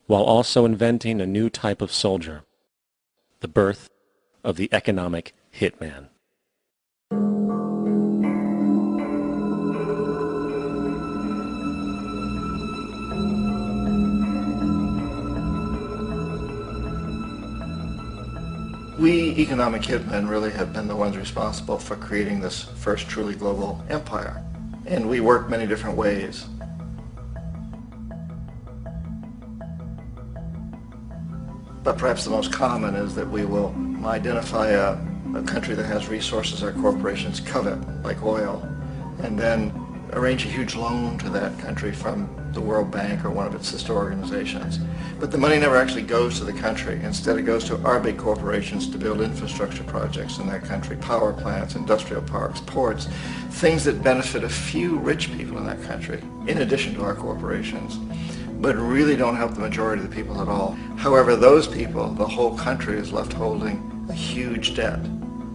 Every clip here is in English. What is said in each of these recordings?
while also inventing a new type of soldier, the birth of the economic hitman. We economic hitmen really have been the ones responsible for creating this first truly global empire. And we work many different ways. But perhaps the most common is that we will identify a country that has resources our corporations covet, like oil, and then arrange a huge loan to that country from the World Bank or one of its sister organizations. But the money never actually goes to the country. Instead, it goes to our big corporations to build infrastructure projects in that country, power plants, industrial parks, ports, things that benefit a few rich people in that country, in addition to our corporations, but really don't help the majority of the people at all. However, those people, the whole country is left holding a huge debt.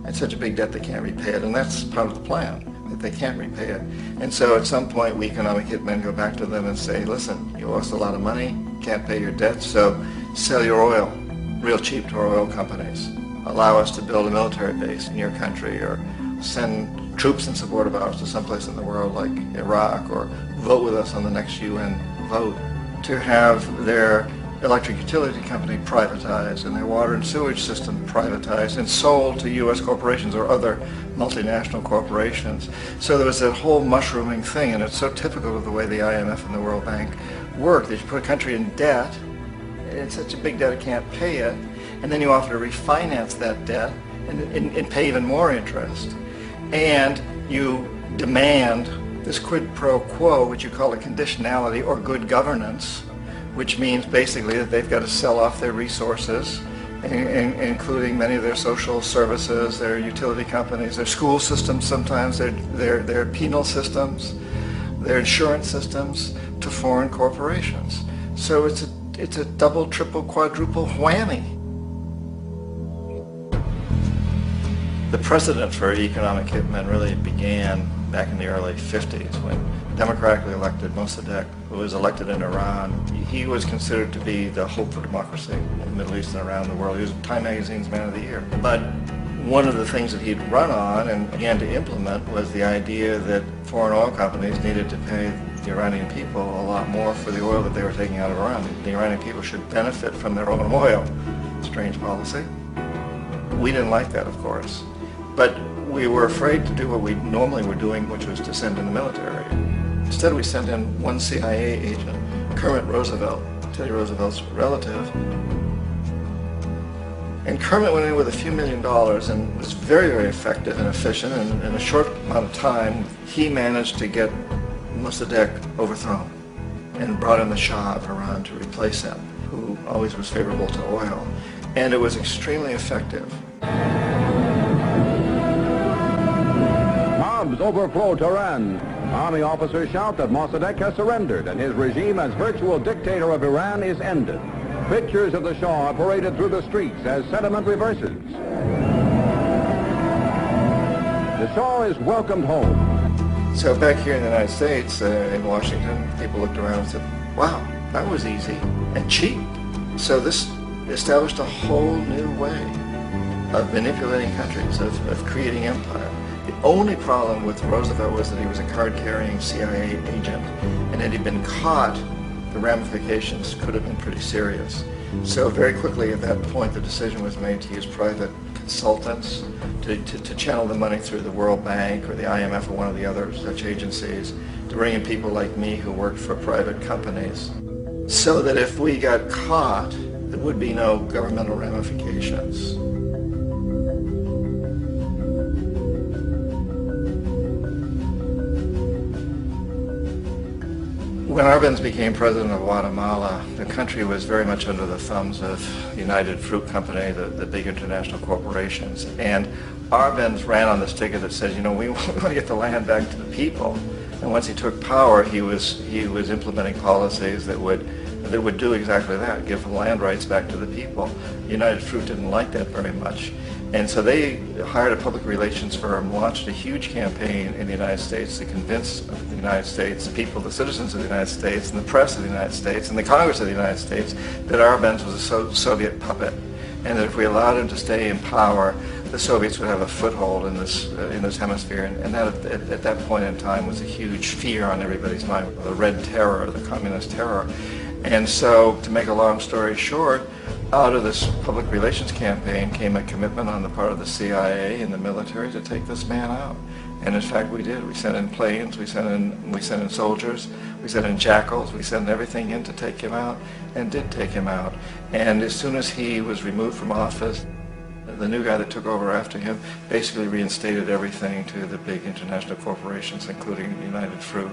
It's such a big debt they can't repay it, and that's part of the plan, that they can't repay it. And so at some point, we economic hitmen go back to them and say, listen, you owe us a lot of money, can't pay your debts, so sell your oil real cheap to our oil companies. Allow us to build a military base in your country, or send troops in support of ours to someplace in the world like Iraq, or vote with us on the next UN vote. To have their electric utility company privatized and their water and sewage system privatized and sold to U.S. corporations or other multinational corporations. So there was that whole mushrooming thing, and it's so typical of the way the IMF and the World Bank work, that you put a country in debt, it's such a big debt it can't pay it, and then you offer to refinance that debt and pay even more interest. And you demand this quid pro quo, which you call a conditionality or good governance, which means basically that they've got to sell off their resources, including many of their social services, their utility companies, their school systems sometimes, their penal systems, their insurance systems, to foreign corporations. So it's a double, triple, quadruple whammy. The precedent for economic hitmen really began back in the early 50s when democratically elected Mossadegh, who was elected in Iran, he was considered to be the hope for democracy in the Middle East and around the world. He was Time Magazine's Man of the Year. But one of the things that he'd run on and began to implement was the idea that foreign oil companies needed to pay the Iranian people a lot more for the oil that they were taking out of Iran. The Iranian people should benefit from their own oil. Strange policy. We didn't like that, of course. But we were afraid to do what we normally were doing, which was to send in the military. Instead, we sent in one CIA agent, Kermit Roosevelt, Teddy Roosevelt's relative. And Kermit went in with a few $1 million and was very, very effective and efficient. And in a short amount of time, he managed to get Mossadegh overthrown and brought in the Shah of Iran to replace him, who always was favorable to oil. And it was extremely effective. Mobs overflow Tehran. Army officers shout that Mossadegh has surrendered and his regime as virtual dictator of Iran is ended. Pictures of the Shah are paraded through the streets as sentiment reverses. The Shah is welcomed home. So back here in the United States, in Washington, people looked around and said, wow, that was easy and cheap. So this established a whole new way of manipulating countries, of creating empire. The only problem with Roosevelt was that he was a card-carrying CIA agent, and had he been caught, the ramifications could have been pretty serious. So very quickly at that point, the decision was made to use private consultants to channel the money through the World Bank or the IMF or one of the other such agencies, to bring in people like me who worked for private companies, so that if we got caught, there would be no governmental ramifications. When Arbenz became president of Guatemala, the country was very much under the thumbs of United Fruit Company, the big international corporations. And Arbenz ran on this ticket that says, you know, we want to get the land back to the people. And once he took power, he was implementing policies that would do exactly that, give the land rights back to the people. United Fruit didn't like that very much. And so they hired a public relations firm, launched a huge campaign in the United States to convince the United States people, the citizens of the United States, and the press of the United States, and the Congress of the United States, that Arbenz was a Soviet puppet, and that if we allowed him to stay in power, the Soviets would have a foothold in this hemisphere. And that at that point in time was a huge fear on everybody's mind, the Red Terror, the communist terror. And so, to make a long story short, out of this public relations campaign came a commitment on the part of the CIA and the military to take this man out. And in fact, we did. We sent in planes, we sent in soldiers, we sent in jackals, we sent everything in to take him out, and did take him out. And as soon as he was removed from office, the new guy that took over after him basically reinstated everything to the big international corporations, including United Fruit.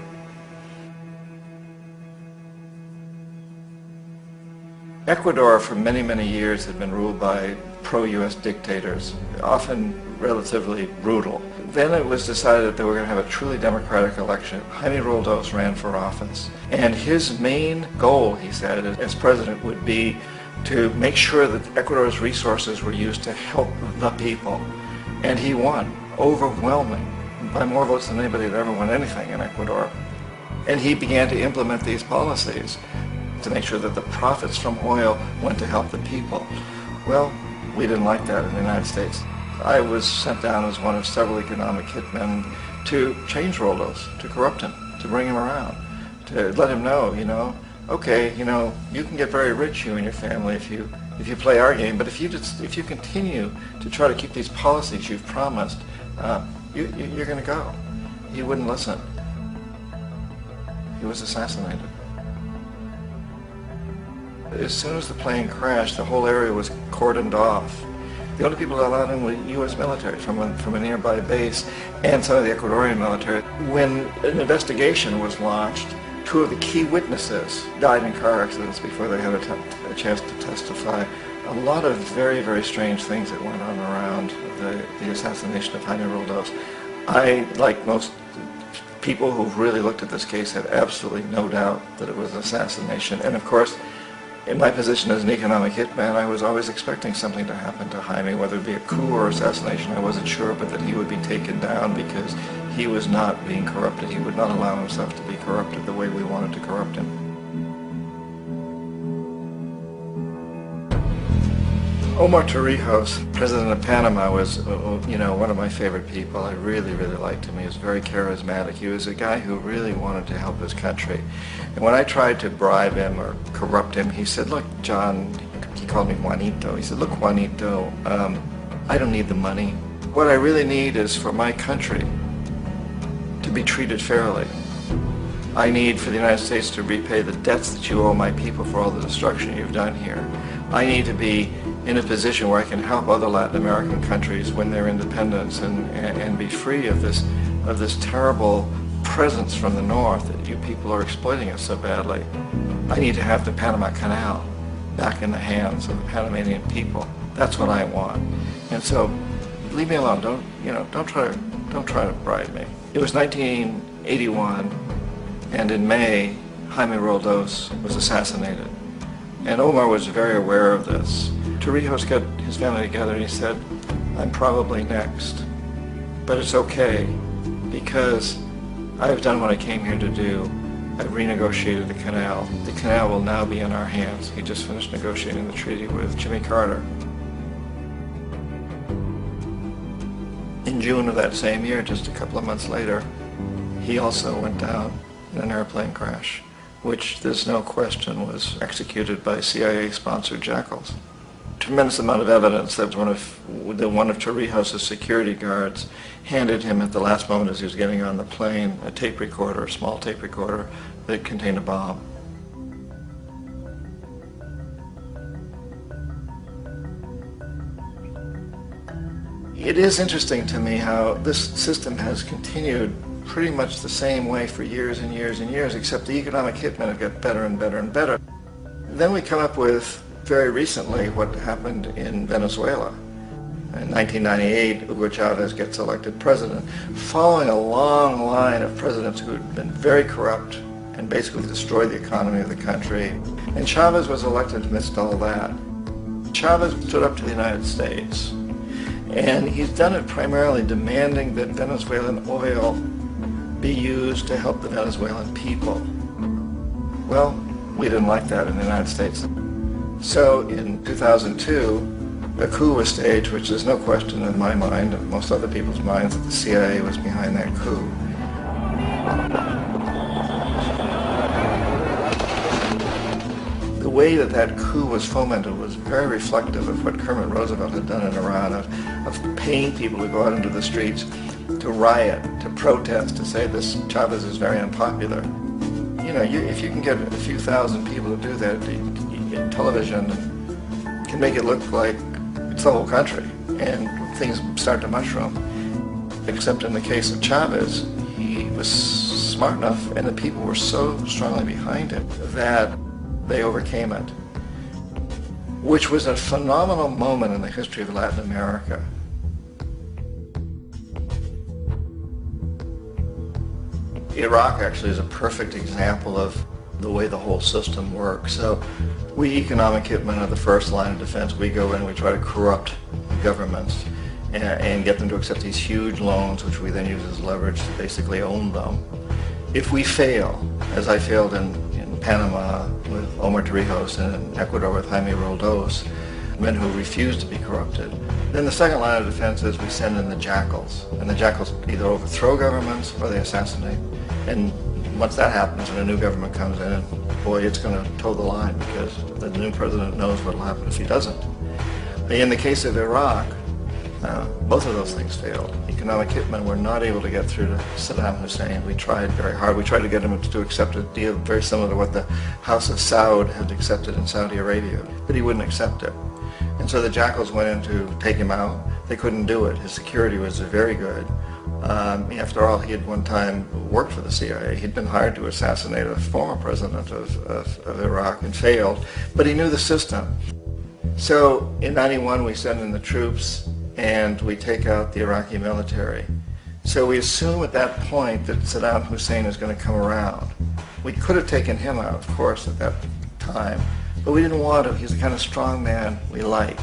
Ecuador for many, many years had been ruled by pro-U.S. dictators, often relatively brutal. Then it was decided that they were going to have a truly democratic election. Jaime Roldos ran for office. And his main goal, he said, as president would be to make sure that Ecuador's resources were used to help the people. And he won, overwhelming, by more votes than anybody had ever won anything in Ecuador. And he began to implement these policies to make sure that the profits from oil went to help the people. Well, we didn't like that in the United States. I was sent down as one of several economic hitmen to change Roldos, to corrupt him, to bring him around, to let him know, okay, you can get very rich, you and your family, if you play our game, but if you continue to try to keep these policies you've promised, you're going to go. He wouldn't listen. He was assassinated. As soon as the plane crashed, the whole area was cordoned off. The only people that allowed in were U.S. military from a nearby base and some of the Ecuadorian military. When an investigation was launched, two of the key witnesses died in car accidents before they had a chance to testify. A lot of very, very strange things that went on around the assassination of Jaime Roldos. I, like most people who've really looked at this case, have absolutely no doubt that it was an assassination. And of course, in my position as an economic hitman, I was always expecting something to happen to Jaime, whether it be a coup or assassination, I wasn't sure, but that he would be taken down because he was not being corrupted. He would not allow himself to be corrupted the way we wanted to corrupt him. Omar Torrijos, president of Panama, was, one of my favorite people. I really, really liked him. He was very charismatic. He was a guy who really wanted to help his country. And when I tried to bribe him or corrupt him, he said, look, John, he called me Juanito. He said, look, Juanito, I don't need the money. What I really need is for my country to be treated fairly. I need for the United States to repay the debts that you owe my people for all the destruction you've done here. I need to be in a position where I can help other Latin American countries win their independence and be free of this terrible presence from the north that you people are exploiting us so badly. I need to have the Panama Canal back in the hands of the Panamanian people. That's what I want. And so, leave me alone. Don't try to bribe me. It was 1981, and in May, Jaime Roldos was assassinated. And Omar was very aware of this. Torrijos got his family together and he said, I'm probably next, but it's okay because I've done what I came here to do. I've renegotiated the canal. The canal will now be in our hands. He just finished negotiating the treaty with Jimmy Carter. In June of that same year, just a couple of months later, he also went down in an airplane crash, which there's no question was executed by CIA-sponsored jackals. Tremendous amount of evidence that one of Torrijos' security guards handed him at the last moment as he was getting on the plane a tape recorder, a small tape recorder that contained a bomb. It is interesting to me how this system has continued pretty much the same way for years and years and years, except the economic hitmen have got better and better and better. Then we come up with, very recently, what happened in Venezuela. In 1998, Hugo Chavez gets elected president, following a long line of presidents who had been very corrupt and basically destroyed the economy of the country. And Chavez was elected amidst all that. Chavez stood up to the United States And he's done it primarily demanding that Venezuelan oil be used to help the Venezuelan people. Well, we didn't like that in the United States. So in 2002, a coup was staged, which there's no question in my mind, and most other people's minds, that the CIA was behind that coup. The way that that coup was fomented was very reflective of what Kermit Roosevelt had done in Iran, of paying people to go out into the streets, to riot, to protest, to say this Chavez is very unpopular. You know, if you can get a few thousand people to do that, television can make it look like it's the whole country, and things start to mushroom. Except in the case of Chavez, he was smart enough, and the people were so strongly behind him that they overcame it, which was a phenomenal moment in the history of Latin America. Iraq actually is a perfect example of the way the whole system works. So we economic hitmen are the first line of defense. We go in and we try to corrupt governments and get them to accept these huge loans, which we then use as leverage to basically own them. If we fail, as I failed in Panama with Omar Torrijos and in Ecuador with Jaime Roldos, men who refuse to be corrupted, then the second line of defense is we send in the jackals. And the jackals either overthrow governments or they assassinate. And once that happens and a new government comes in, boy, it's going to toe the line, because the new president knows what will happen if he doesn't. In the case of Iraq, both of those things failed. Economic hitmen were not able to get through to Saddam Hussein. We tried very hard. We tried to get him to accept a deal very similar to what the House of Saud had accepted in Saudi Arabia, but he wouldn't accept it. And so the jackals went in to take him out. They couldn't do it. His security was very good. After all, he had one time worked for the CIA. He'd been hired to assassinate a former president of Iraq and failed, but he knew the system. So in '91 we send in the troops and we take out the Iraqi military. So we assume at that point that Saddam Hussein is going to come around. We could have taken him out, of course, at that time, but we didn't want to. He's the kind of strong man we like.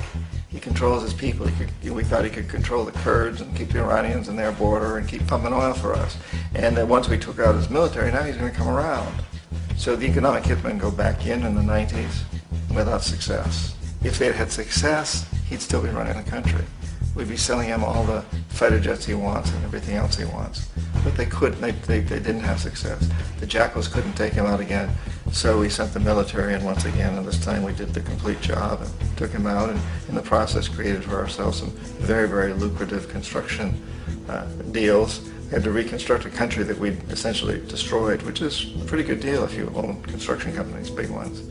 He controls his people. We thought he could control the Kurds and keep the Iranians in their border and keep pumping oil for us. And that once we took out his military, now he's going to come around. So the economic hitmen go back in the 90s without success. If they'd had success, he'd still be running the country. We'd be selling him all the fighter jets he wants and everything else he wants. But they couldn't. They didn't have success. The jackals couldn't take him out again. So we sent the military in once again, and this time we did the complete job and took him out, and in the process created for ourselves some very, very lucrative construction deals. We had to reconstruct a country that we'd essentially destroyed, which is a pretty good deal if you own construction companies, big ones.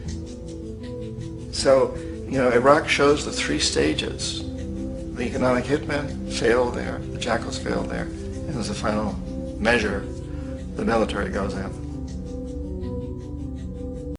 So, you know, Iraq shows the three stages. The economic hitmen failed there, the jackals failed there, and as a final measure, the military goes in.